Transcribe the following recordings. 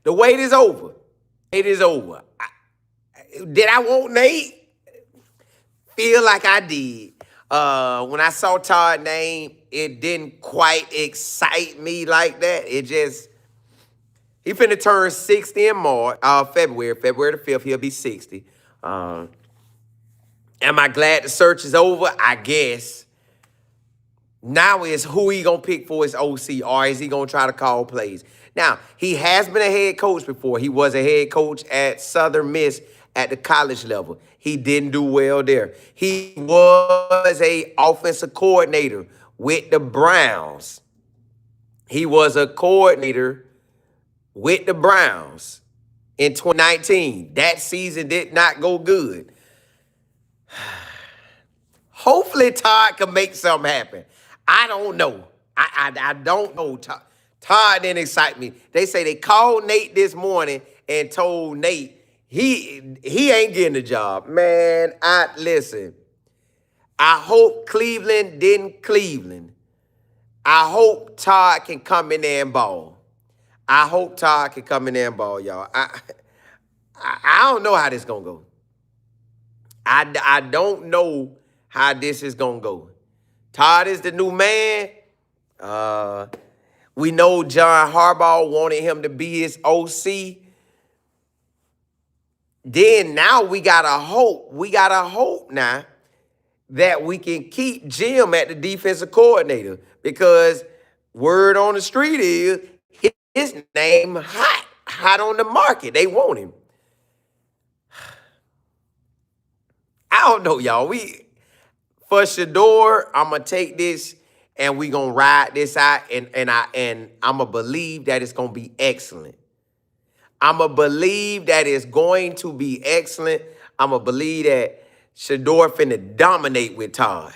The wait is over. It is over. Did I want Nate? Feel like I did. When I saw Todd's name, it didn't quite excite me like that. It just he finna turn 60 in March, February the 5th. He'll be 60. Um, am I glad the search is over? I guess. Now is who he gonna pick for his OC, or is he gonna try to call plays? Now, he has been a head coach before. He was a head coach at Southern Miss at the college level. He didn't do well there. He was a offensive coordinator with the Browns. He was a coordinator with the Browns in 2019. That season did not go good. Hopefully Todd can make something happen. I don't know. I don't know. Todd didn't excite me. They say they called Nate this morning and told Nate he ain't getting the job. Man, listen. I hope Cleveland didn't Cleveland. I hope Todd can come in there and ball. I hope Todd can come in there and ball, y'all. I don't know how this gonna go. I don't know how this is gonna go. Todd is the new man. We know John Harbaugh wanted him to be his OC. Then now we gotta hope. We gotta hope now that we can keep Jim at the defensive coordinator, because word on the street is his name hot on the market. They want him. I don't know, y'all. For Shador, I'm gonna take this and we gonna ride this out, and I'm gonna believe that it's gonna be excellent. I'm gonna believe that it's going to be excellent. I'm gonna believe that Shador finna dominate with Todd.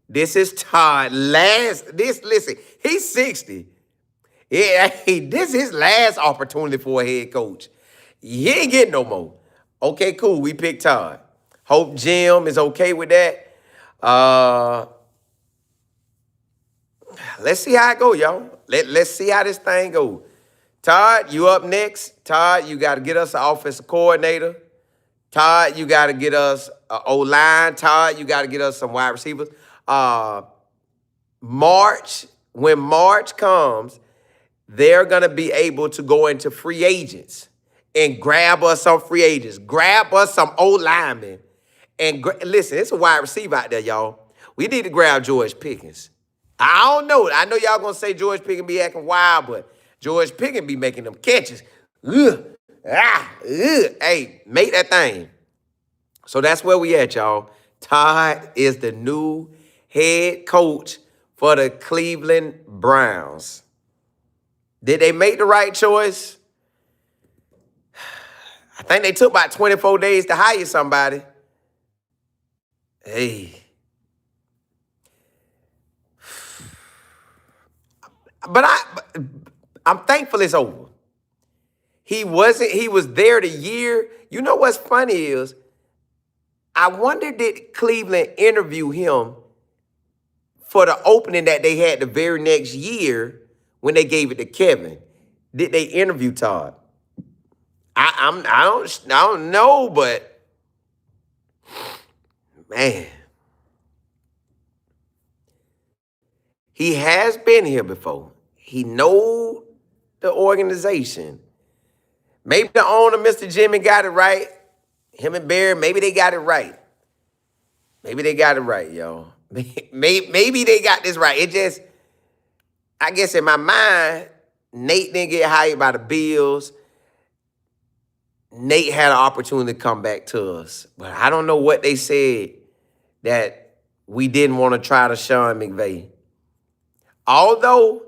This is Todd listen, he's 60. Yeah, hey, this is his last opportunity for a head coach. He ain't getting no more. Okay, cool. We picked Todd. Hope Jim is okay with that. Let's see how it go, y'all. Let's see how this thing go. Todd, you up next. Todd, you got to get us an offensive coordinator. Todd, you got to get us an O-line. Todd, you got to get us some wide receivers. When March comes, they're going to be able to go into free agents and grab us some free agents. Grab us some O-linemen. And listen, it's a wide receiver out there, y'all. We need to grab George Pickens. I don't know. I know y'all going to say George Pickens be acting wild, but George Pickens be making them catches. Hey, make that thing. So that's where we at, y'all. Todd is the new head coach for the Cleveland Browns. Did they make the right choice? I think they took about 24 days to hire somebody. Hey. But I'm thankful it's over. He was there the year. You know what's funny is, I wonder, did Cleveland interview him for the opening that they had the very next year when they gave it to Kevin? Did they interview Todd? I don't know, but man, he has been here before. He knows the organization. Maybe the owner, Mr. Jimmy, got it right. Him and Barry, maybe they got it right. Maybe they got it right, y'all. Maybe they got this right. It just, I guess in my mind, Nate didn't get hired by the Bills. Nate had an opportunity to come back to us. But I don't know what they said that we didn't want to try to Sean McVay. Although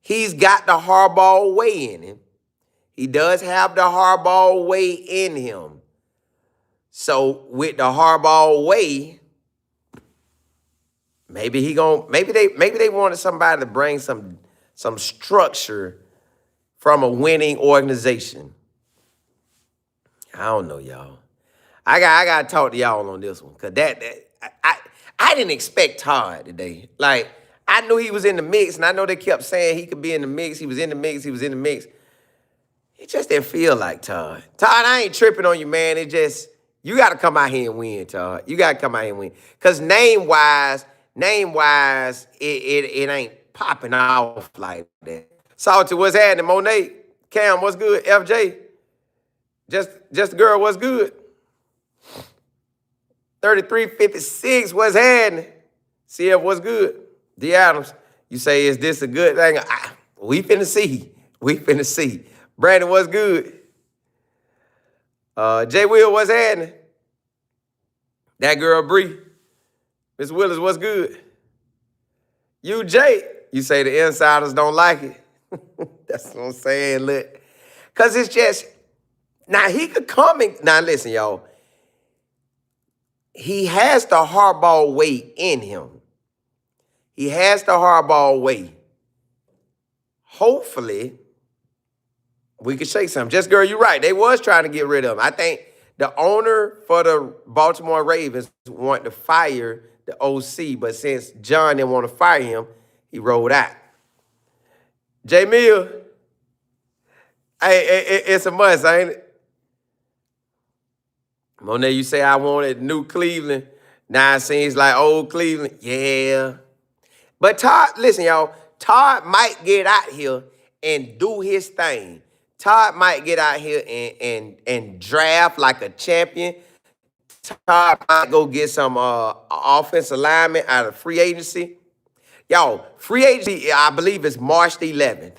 he's got the Harbaugh way in him. He does have the Harbaugh way in him. So with the Harbaugh way, maybe they wanted somebody to bring some structure from a winning organization. I don't know, y'all. I got to talk to y'all on this one, because I didn't expect Todd today. Like, I knew he was in the mix, and I know they kept saying he could be in the mix. He was in the mix. It just didn't feel like Todd. Todd, I ain't tripping on you, man. It just, you got to come out here and win, Todd. You got to come out here and win. Because name-wise, it ain't popping off like that. Salty, what's happening? Monet, Cam, what's good? FJ, just the girl, what's good? 3356, what's happening? CF, what's good? D. Adams, you say, is this a good thing? We finna see. We finna see. Brandon, what's good? Jay Will, what's happening? That girl Bree. Miss Willis, what's good? You, Jay, you say the insiders don't like it. That's what I'm saying, look. Because it's just, now he could come and, now listen, y'all. He has the hardball way in him. He has the hardball way. Hopefully, we could shake something. Just, girl, you're right. They was trying to get rid of him. I think the owner for the Baltimore Ravens wanted to fire the OC, but since John didn't want to fire him, he rolled out. J. Mill, hey, it's a must, ain't it? Monet, you say I wanted new Cleveland. Now it seems like old Cleveland. Yeah. But Todd, listen, y'all, Todd might get out here and do his thing. Todd might get out here and draft like a champion. Todd might go get some offensive lineman out of free agency. Y'all, free agency, I believe, is March the 11th.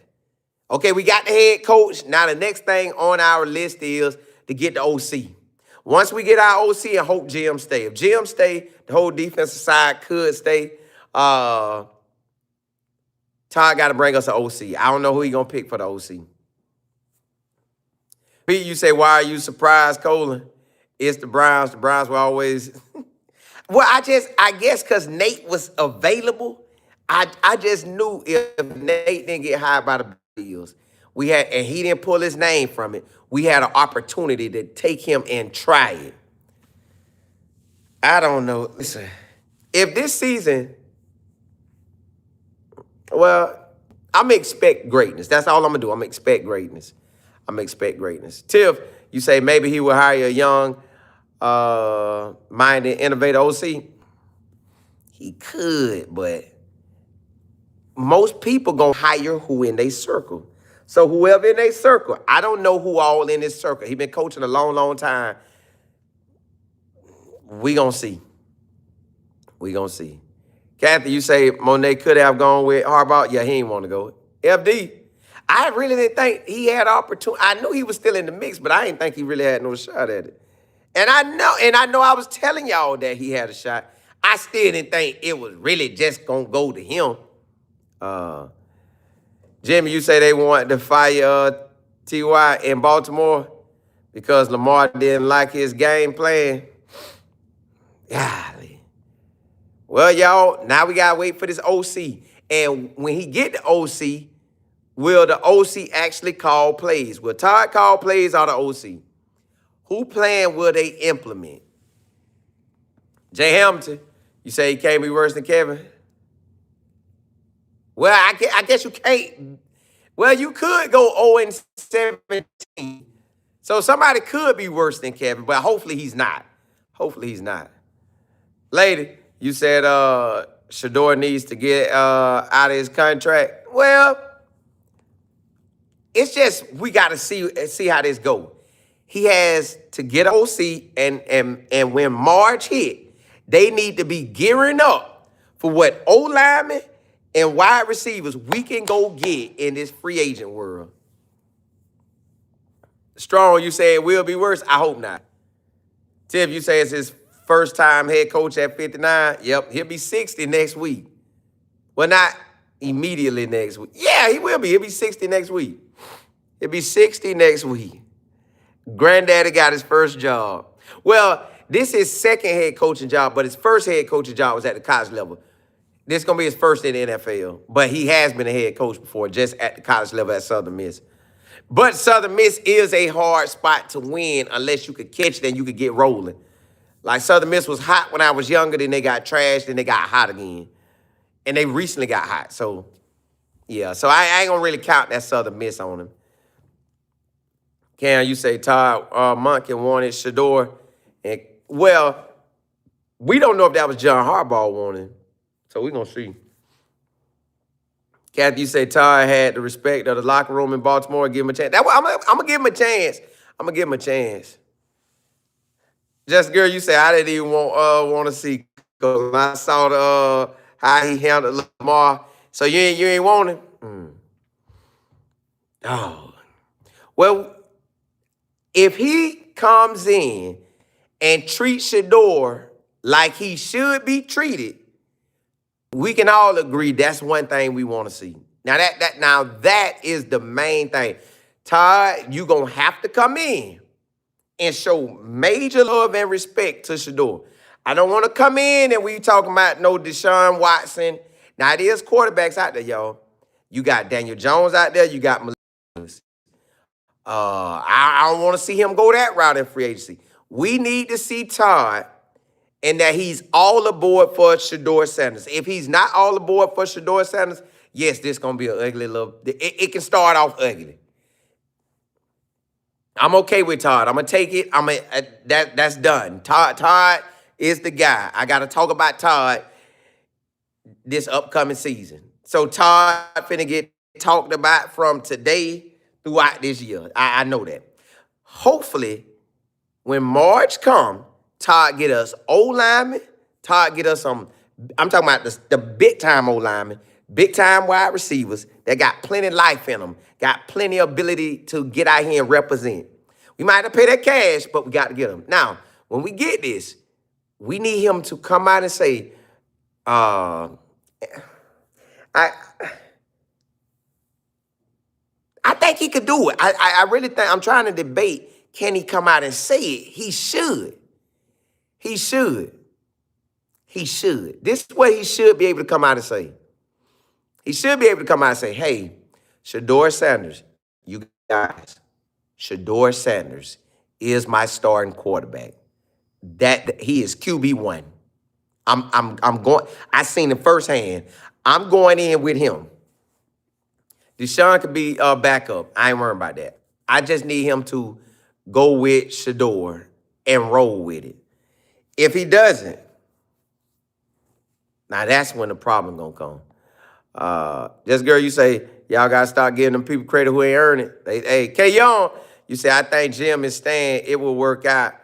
Okay, we got the head coach. Now the next thing on our list is to get the OC. Once we get our OC, I hope Jim stay. If Jim stay, the whole defensive side could stay. Todd got to bring us an OC. I don't know who he going to pick for the OC. Pete, you say, why are you surprised, Colin? It's the Browns. The Browns were always... Well, I guess because Nate was available, I just knew if Nate didn't get hired by the Bills, and he didn't pull his name from it, we had an opportunity to take him and try it. I don't know. Listen, if this season, well, I'm going to expect greatness. That's all I'm going to do. I'm going to expect greatness. Tiff, you say maybe he will hire a young, minded, innovative OC. He could, but most people going to hire who in their circle. So whoever in their circle, I don't know who all in his circle. He been coaching a long, long time. We going to see. Kathy, you say Monet could have gone with Harbaugh. Yeah, he ain't want to go. FD, I really didn't think he had opportunity. I knew he was still in the mix, but I didn't think he really had no shot at it. And I know I was telling y'all that he had a shot. I still didn't think it was really just going to go to him. Jimmy, you say they wanted to fire T.Y. in Baltimore because Lamar didn't like his game plan. Golly. Well, y'all, now we got to wait for this OC. And when he get the OC, will the OC actually call plays? Will Todd call plays or the OC? Who plan will they implement? Jay Hamilton, you say he can't be worse than Kevin? Well, I guess you can't. Well, you could go 0-17. So somebody could be worse than Kevin, but hopefully he's not. Lady, you said Shador needs to get out of his contract. Well, it's just we got to see how this goes. He has to get OC, and when March hit, they need to be gearing up for what O-linemen and wide receivers we can go get in this free agent world. Strong, you say it will be worse? I hope not. Tiff, you say it's his first time head coach at 59? Yep, he'll be 60 next week. Well, not immediately next week. Yeah, he will be. He'll be 60 next week. Granddaddy got his first job. Well, this is his second head coaching job, but his first head coaching job was at the college level. This is going to be his first in the NFL, but he has been a head coach before, just at the college level at Southern Miss. But Southern Miss is a hard spot to win unless you could catch it and you could get rolling. Like Southern Miss was hot when I was younger, then they got trashed, then they got hot again. And they recently got hot. So, yeah. So I ain't going to really count that Southern Miss on him. Cam, you say Todd Monken wanted Shador. And, well, we don't know if that was John Harbaugh wanting. So we're going to see. Kathy, you say Todd had the respect of the locker room in Baltimore. Give him a chance. I'm going to give him a chance. I'm going to give him a chance. Just girl, you say I didn't even want to see because I saw the how he handled Lamar. So you ain't want him? Oh. Well, if he comes in and treats Shador like he should be treated, we can all agree that's one thing we want to see. Now that is the main thing. Todd, you gonna have to come in and show major love and respect to Shador. I don't want to come in and we talking about no Deshaun Watson. Now, it is quarterbacks out there, y'all. You got Daniel Jones out there. You got Malik. I don't want to see him go that route in free agency. We need to see Todd and that he's all aboard for Shador Sanders. If he's not all aboard for Shador Sanders, yes, this going to be an ugly little... It can start off ugly. I'm okay with Todd. I'm going to take it. That's done. Todd is the guy. I got to talk about Todd this upcoming season. So Todd finna get talked about from today throughout this year. I know that. Hopefully, when March come, Todd get us O-linemen. Todd get us some, I'm talking about the big-time O-linemen, big-time wide receivers that got plenty of life in them, got plenty of ability to get out here and represent. We might have to pay that cash, but we got to get them. Now, when we get this, we need him to come out and say, I think he could do it. I really think, I'm trying to debate, can he come out and say it? He should. He should. He should. This is what he should be able to come out and say. He should be able to come out and say, hey, Shador Sanders, you guys, Shador Sanders is my starting quarterback. That he is QB1. I'm going, I seen him firsthand. I'm going in with him. Deshaun could be backup. I ain't worried about that. I just need him to go with Shador and roll with it. If he doesn't, now that's when the problem gonna come. Just girl, you say, y'all gotta start giving them people credit who ain't earn it. Hey, K-Young, you say, I think Jim is staying. It will work out.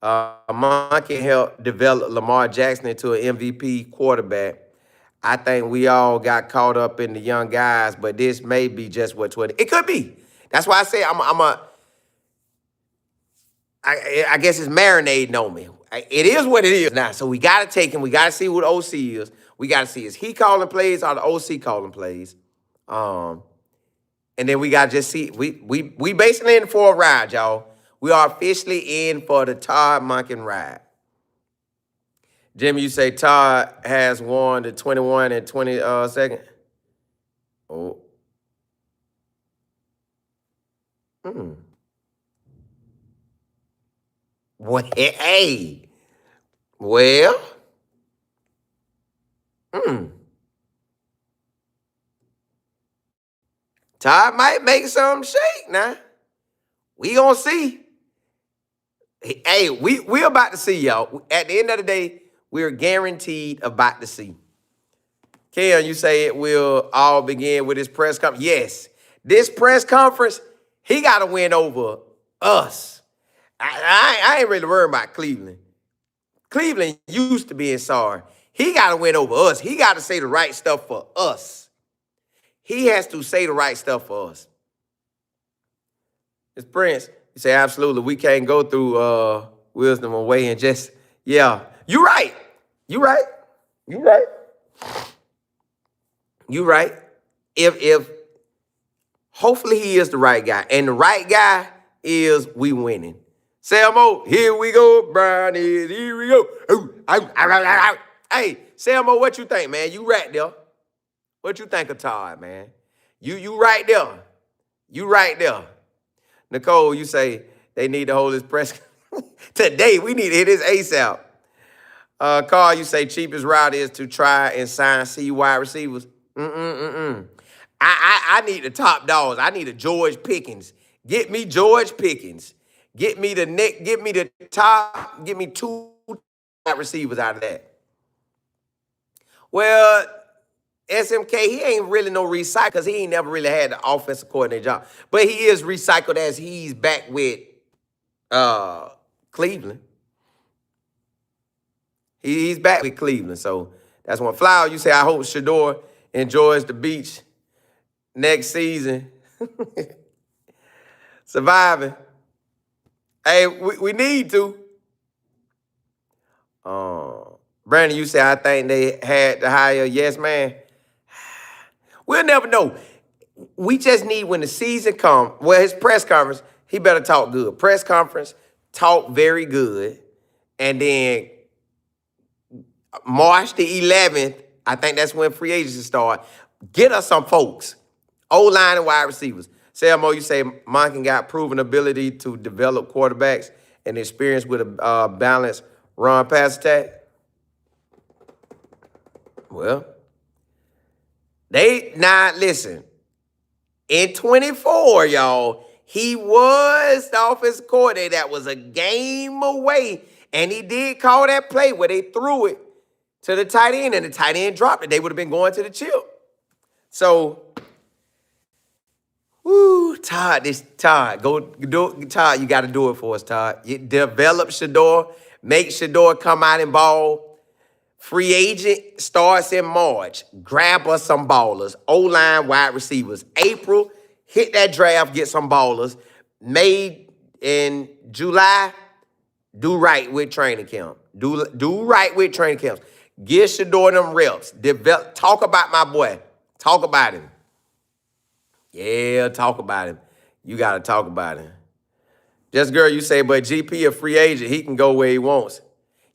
Monken helped develop Lamar Jackson into an MVP quarterback. I think we all got caught up in the young guys, but this may be just what 20. It could be. That's why I say I guess it's marinating on me. It is what it is now. So we got to take him. We got to see who the OC is. We got to see, is he calling plays or the OC calling plays? And then we got to just see. We basically in for a ride, y'all. We are officially in for the Todd Monken ride. Jimmy, you say Todd has won the 21 and 22nd. Oh. What? Hey. Well. Todd might make some shake now. We gonna see. Hey, we about to see, y'all. At the end of the day, we're guaranteed about to see. Ken, you say it will all begin with this press conference. Yes, this press conference, he got to win over us. I ain't really worried about Cleveland. Cleveland used to being sorry. He got to win over us. He got to say the right stuff for us. He has to say the right stuff for us. It's Prince. You say, absolutely, we can't go through wisdom away and just, yeah. You're right. You're right. You're right. You're right. If hopefully he is the right guy. And the right guy is we winning. Selmo, here we go. Brownie, here we go. Hey, Selmo, what you think, man? You right there. What you think of Todd, man? You right there. You right there. Nicole, you say they need to hold this press today. We need to hit this ASAP. Carl, you say cheapest route is to try and sign C wide receivers. I need the top dogs. I need a George Pickens. Get me George Pickens. Get me the top, get me two wide receivers out of that. Well, SMK, he ain't really no recycle because he ain't never really had the offensive coordinator job. But he is recycled as he's back with Cleveland. He's back with Cleveland. So that's one. Flower, you say, I hope Shador enjoys the beach next season. Surviving. Hey, we need to. Brandon, you say, I think they had to hire Yes Man. We'll never know. We just need when the season comes, well, his press conference, he better talk good. Press conference, talk very good. And then March the 11th, I think that's when free agency start. Get us some folks. O-line and wide receivers. Selmo, you say Monken got proven ability to develop quarterbacks and experience with a balanced run-pass attack. Well, listen, in 24, y'all, he was the offensive coordinator that was a game away, and he did call that play where they threw it to the tight end, and the tight end dropped it. They would have been going to the chip. So, Todd, Todd, you got to do it for us, Todd. You develop Shador, make Shador come out and ball. Free agent starts in March. Grab us some ballers. O-line wide receivers. April, hit that draft, get some ballers. May in July, do right with training camp. Do right with training camps. Give Shador them reps. Talk about my boy. Talk about him. Yeah, talk about him. You got to talk about him. Just girl, you say, but GP a free agent. He can go where he wants.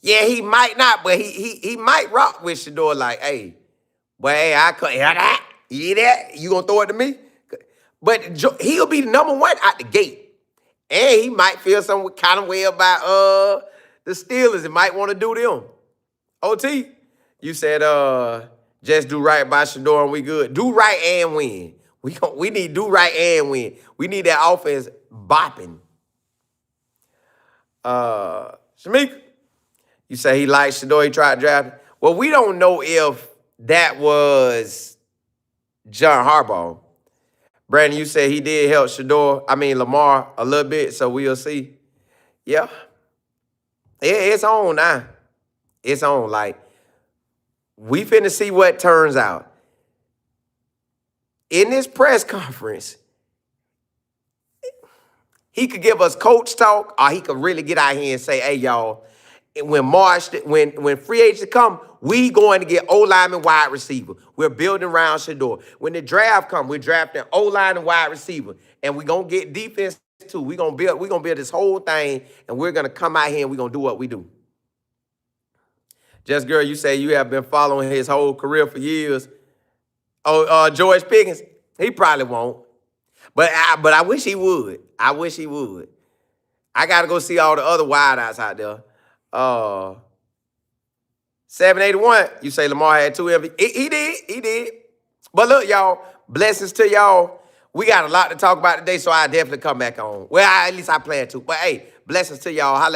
Yeah, he might not, but he might rock with Shador like, hey, boy, hey, I cut that. You hear that? You gonna throw it to me? But he'll be the number one out the gate. And he might feel some kind of way about the Steelers and might want to do them. OT, you said just do right by Shador and we good. Do right and win. We need do right and win. We need that offense bopping. Shamika, you say he likes Shador, he tried to draft him. Well, we don't know if that was John Harbaugh. Brandon, you said he did help Lamar a little bit, so we'll see. Yeah. It's on now. It's on. Like, we finna see what turns out. In this press conference, he could give us coach talk, or he could really get out here and say, hey, y'all, when free agents come, we going to get O-line and wide receiver. We're building around Shador. When the draft come, we're drafting O-line and wide receiver. And we're going to get defense too. We're gonna build this whole thing, and we're going to come out here and we're going to do what we do. Just girl, you say you have been following his whole career for years. George Pickens, he probably won't. But I wish he would. I wish he would. I got to go see all the other wideouts out there. 781, you say Lamar had 2 MVP. He did. But look, y'all, blessings to y'all. We got a lot to talk about today, so I definitely come back on. Well, at least I plan to. But hey, blessings to y'all. Holla.